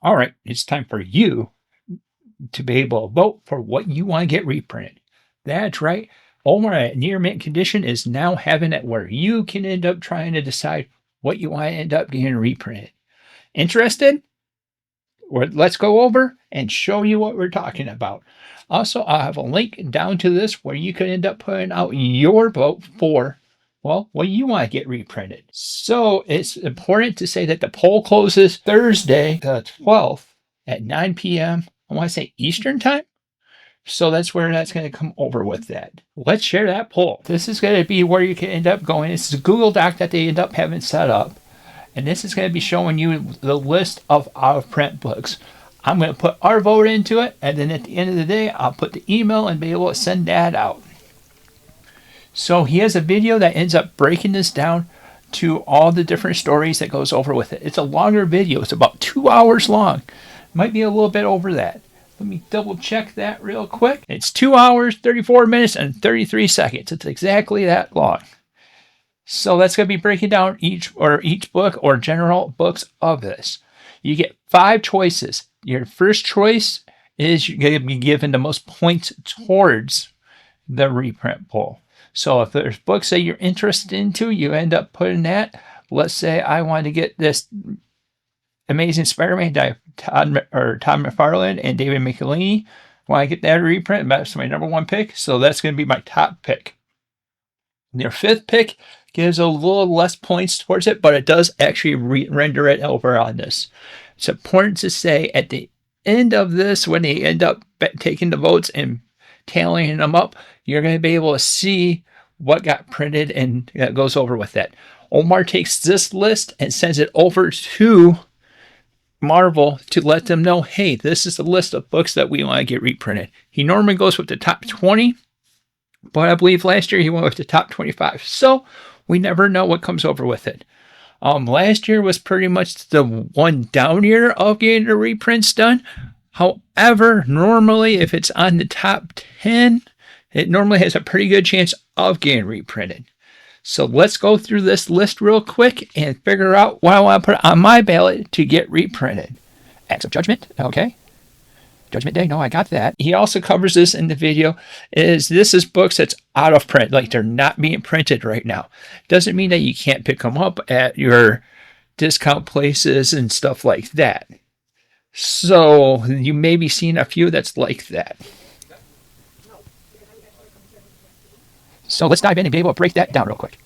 All right, it's time for you to be able to vote for what you want to get reprinted. That's right. Omar at Near Mint Condition is now having it where you can end up trying to decide what you want to end up getting reprinted. Interested? Or let's go over and show you what we're talking about. Also, I'll have a link down to this where you can end up putting out your vote for, well, what you want to get reprinted. So it's important to say that the poll closes Thursday, the 12th at 9 p.m. I want to say Eastern time. So that's where that's going to come over with that. Let's share that poll. This is going to be where you can end up going. This is a Google Doc that they end up having set up. And this is going to be showing you the list of out-of-print books. I'm going to put our vote into it, and then at the end of the day, I'll put the email and be able to send that out. So he has a video that ends up breaking this down to all the different stories that goes over with it. It's a longer video. It's about 2 hours long. Might be a little bit over that. Let me double check that real quick. It's 2 hours, 34 minutes, and 33 seconds. It's exactly that long. So that's going to be breaking down each book or general books of this. You get 5 choices. Your first choice is you're going to be given the most points towards the reprint poll. So if there's books that you're interested into, you end up putting that. Let's say I want to get this Amazing Spider-Man by Todd McFarlane and David McElhaney. Want to get that reprint? That's my number 1 pick. So that's going to be my top pick. Your 5th pick gives a little less points towards it, but it does actually render it over on this. It's important to say at the end of this, when they end up taking the votes and tallying them up, you're going to be able to see what got printed and that goes over with that. Omar takes this list and sends it over to Marvel to let them know, hey, this is the list of books that we want to get reprinted. He normally goes with the top 20, but I believe last year he went with the top 25. So we never know what comes over with it. Last year was pretty much the one down year of getting the reprints done. However, normally if it's on the top 10, it normally has a pretty good chance of getting reprinted. So let's go through this list real quick and figure out what I want to put on my ballot to get reprinted. Acts of Judgment, okay. Judgment Day, no, I got that. He also covers this in the video, this is books that's out of print, like they're not being printed right now. Doesn't mean that you can't pick them up at your discount places and stuff like that. So you may be seeing a few that's like that. So let's dive in and be able to break that down real quick.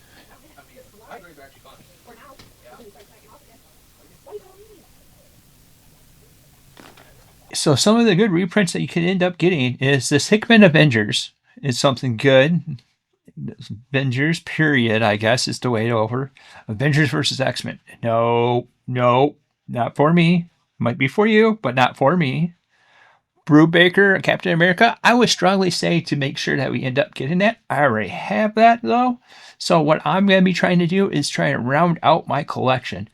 So some of the good reprints that you can end up getting is this Hickman Avengers. It's something good. Avengers, period, I guess is the way over. Avengers versus X-Men. No, not for me. Might be for you, but not for me. Brubaker, Captain America. I would strongly say to make sure that we end up getting that. I already have that though. So what I'm going to be trying to do is try to round out my collection.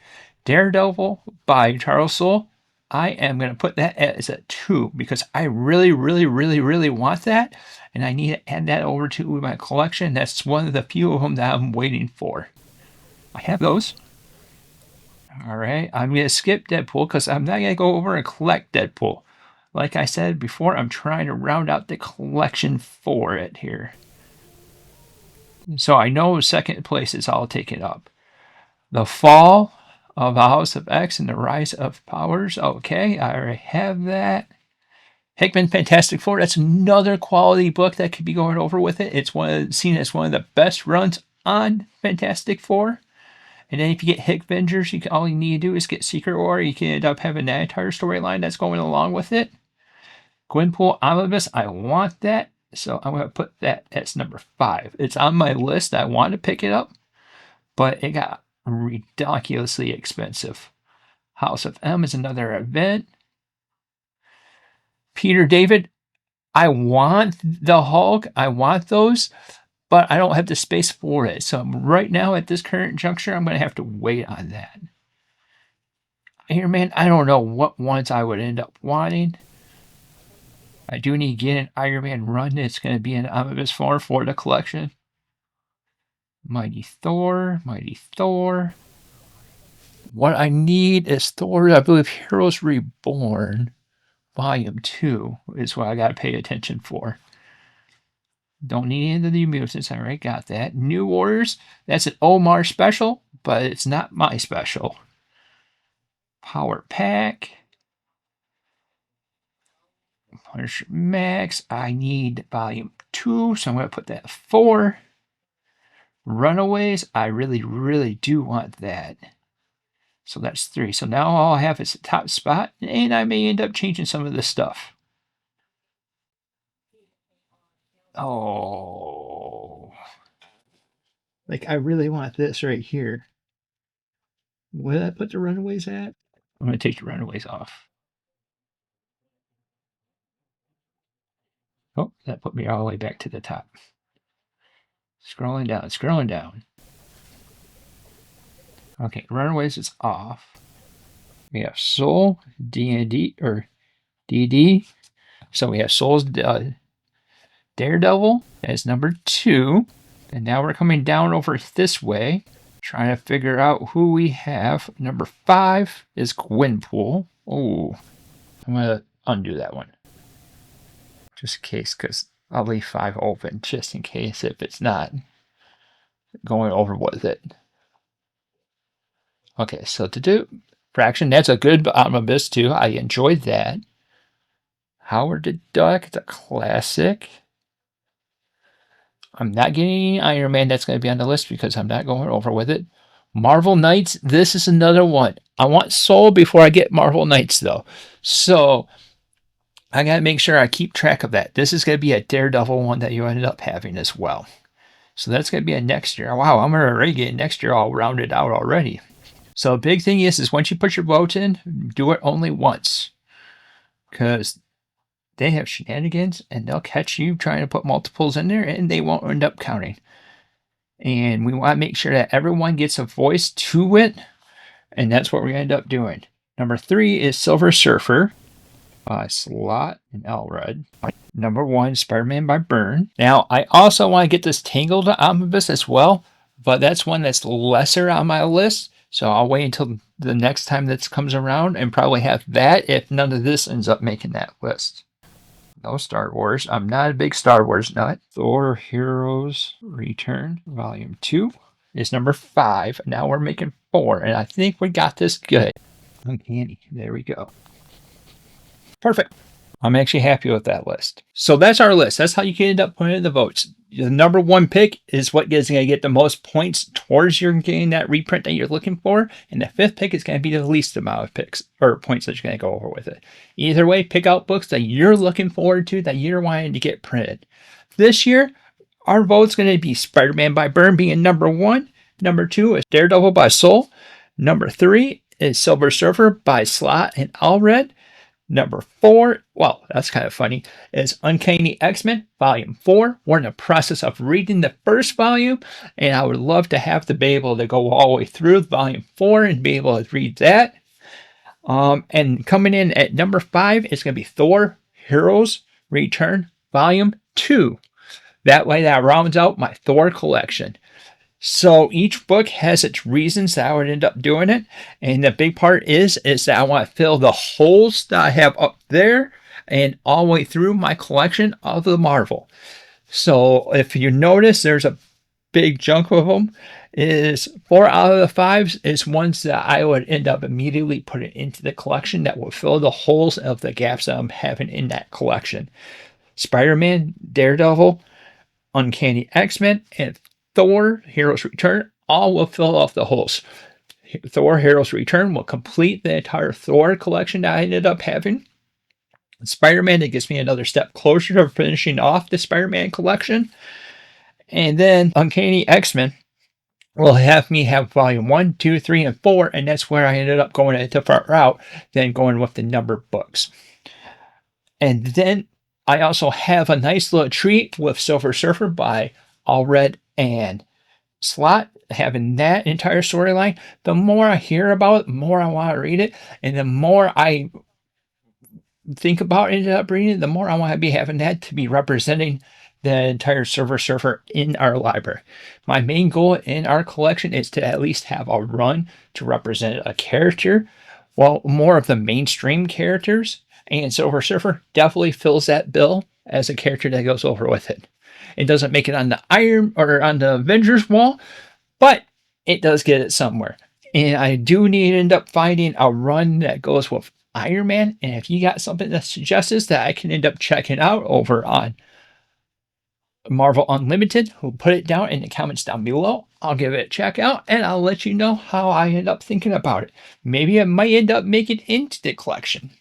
Daredevil by Charles Soule. I am going to put that as a 2 because I really want that. And I need to add that over to my collection. That's one of the few of them that I'm waiting for. I have those. All right. I'm going to skip Deadpool because I'm not going to go over and collect Deadpool. Like I said before, I'm trying to round out the collection for it here. So I know second place is all taken up. The Fall of the House of X and the Rise of Powers. Okay, I already have that. Hickman Fantastic Four. That's another quality book that could be going over with it. It's seen as one of the best runs on Fantastic Four. And then if you get Hickvengers, all you need to do is get Secret War. You can end up having that entire storyline that's going along with it. Gwenpool Omnibus, I want that. So I'm going to put that as number 5. It's on my list. I want to pick it up, but it got ridiculously expensive. House of M is another event. Peter David, I want the Hulk. I want those, but I don't have the space for it. So right now at this current juncture, I'm going to have to wait on that. Iron Man, I don't know what ones I would end up wanting. I do need to get an Iron Man run. It's going to be an omnibus form for the collection. Mighty Thor. What I need is Thor, I believe, Heroes Reborn, Volume 2 is what I got to pay attention for. Don't need any of the mutants. I already got that. New Warriors, that's an Omar special, but it's not my special. Power Pack. Punisher Max. I need Volume 2, so I'm going to put that 4. Runaways, I really, really do want that. So that's 3. So now all I have is the top spot, and I may end up changing some of this stuff. Oh. Like, I really want this right here. Where did I put the Runaways at? I'm going to take the Runaways off. Oh, that put me all the way back to the top. Scrolling down, scrolling down. Okay, Runaways is off. We have Soul, D&D, or DD. So we have Soul's Daredevil as number 2. And now we're coming down over this way, trying to figure out who we have. Number 5 is Gwenpool. Oh, I'm going to undo that one. Just in case, because I'll leave 5 open, just in case if it's not going over with it. Okay, so to do Fraction, that's a good omnibus too. I enjoyed that. Howard the Duck, it's a classic. I'm not getting any Iron Man. That's going to be on the list because I'm not going over with it. Marvel Knights, this is another one. I want Soul before I get Marvel Knights, though. So I got to make sure I keep track of that. This is going to be a Daredevil one that you ended up having as well. So that's going to be a next year. Wow, I'm already getting next year all rounded out already. So the big thing is once you put your vote in, do it only once. Because they have shenanigans and they'll catch you trying to put multiples in there and they won't end up counting. And we want to make sure that everyone gets a voice to it. And that's what we're going to end up doing. Number 3 is Silver Surfer by Slott and Elred. Number 1, Spider-Man by Byrne. Now, I also want to get this Tangled omnibus as well, but that's one that's lesser on my list. So I'll wait until the next time this comes around and probably have that if none of this ends up making that list. No Star Wars. I'm not a big Star Wars nut. Thor Heroes Return, Volume 2 is number 5. Now we're making 4, and I think we got this good. Uncanny. There we go. Perfect. I'm actually happy with that list. So that's our list. That's how you can end up putting in the votes. The number 1 pick is what is going to get the most points towards your getting that reprint that you're looking for. And the 5th pick is going to be the least amount of picks or points that you're going to go over with it. Either way, pick out books that you're looking forward to, that you're wanting to get printed. This year, our vote's going to be Spider-Man by Byrne being number 1. Number 2 is Daredevil by Soul. Number 3 is Silver Surfer by Slott and Elred. Number 4, well, that's kind of funny, is Uncanny X-Men, Volume 4. We're in the process of reading the first volume, and I would love to have to be able to go all the way through Volume 4 and be able to read that. And coming in at number 5 is going to be Thor Heroes Return, Volume 2. That way that rounds out my Thor collection. So each book has its reasons that I would end up doing it. And the big part is that I want to fill the holes that I have up there and all the way through my collection of the Marvel. So if you notice, there's a big chunk of them. Is 4 out of the 5s is ones that I would end up immediately putting into the collection that will fill the holes of the gaps that I'm having in that collection. Spider-Man, Daredevil, Uncanny X-Men, and Thor Heroes Return all will fill off the holes. Thor Heroes Return will complete the entire Thor collection that I ended up having. Spider-Man, that gets me another step closer to finishing off the Spider-Man collection. And then Uncanny X-Men will have me have Volume 1, 2, 3, and 4, and that's where I ended up going a different route than going with the numbered books. And then I also have a nice little treat with Silver Surfer by Elred and Slott, having that entire storyline. The more I hear about it, the more I want to read it, and the more I think about ended up reading it, the more I want to be having that to be representing the entire surfer in our library. My main goal in our collection is to at least have a run to represent a character, well, more of the mainstream characters, and Silver Surfer definitely fills that bill as a character that goes over with it. It doesn't make it on the Iron or on the Avengers wall, but it does get it somewhere. And I do need to end up finding a run that goes with Iron Man. And if you got something that suggests that I can end up checking out over on Marvel Unlimited, who put it down in the comments down below. I'll give it a check out and I'll let you know how I end up thinking about it. Maybe it might end up making it into the collection.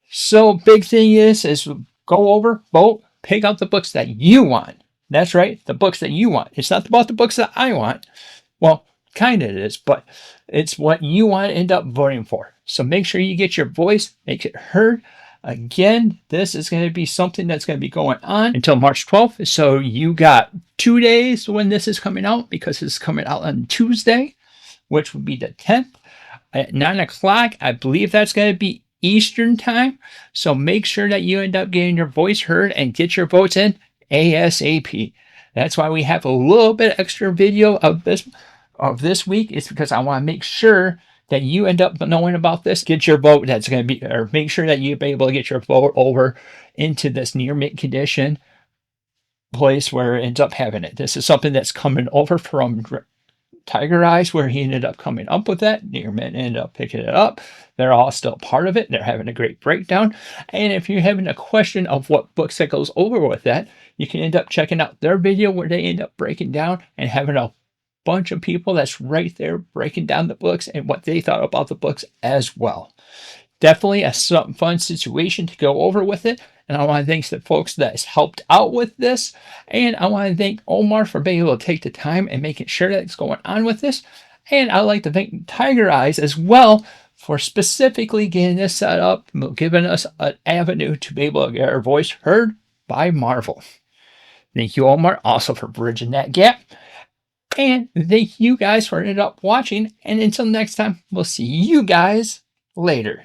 So big thing is go over, vote, pick out the books that you want. That's right, the books that you want. It's not about the books that I want. Well, kind of it is, but it's what you want to end up voting for. So make sure you get your voice, make it heard. Again, this is going to be something that's going to be going on until March 12th. So you got 2 days when this is coming out, because it's coming out on Tuesday, which would be the 10th at 9 o'clock. I believe that's going to be Eastern time. So make sure that you end up getting your voice heard and get your votes in ASAP. That's why we have a little bit extra video of this week. It's because I want to make sure that you end up knowing about this. Get your vote that's going to be, or make sure that you'll be able to get your vote over into this near mint condition place where it ends up having it. This is something that's coming over from Tiger Eyes, where he ended up coming up with that. Near mint ended up picking it up. They're all still part of it. They're having a great breakdown. And if you're having a question of what books that goes over with that, you can end up checking out their video where they end up breaking down and having a bunch of people that's right there breaking down the books and what they thought about the books as well. Definitely a fun situation to go over with it. And I want to thank the folks that's helped out with this. And I want to thank Omar for being able to take the time and making sure that it's going on with this. And I'd like to thank Tiger Eyes as well for specifically getting this set up, giving us an avenue to be able to get our voice heard by Marvel. Thank you, Omar, also for bridging that gap. And thank you guys for ended up watching. And until next time, we'll see you guys later.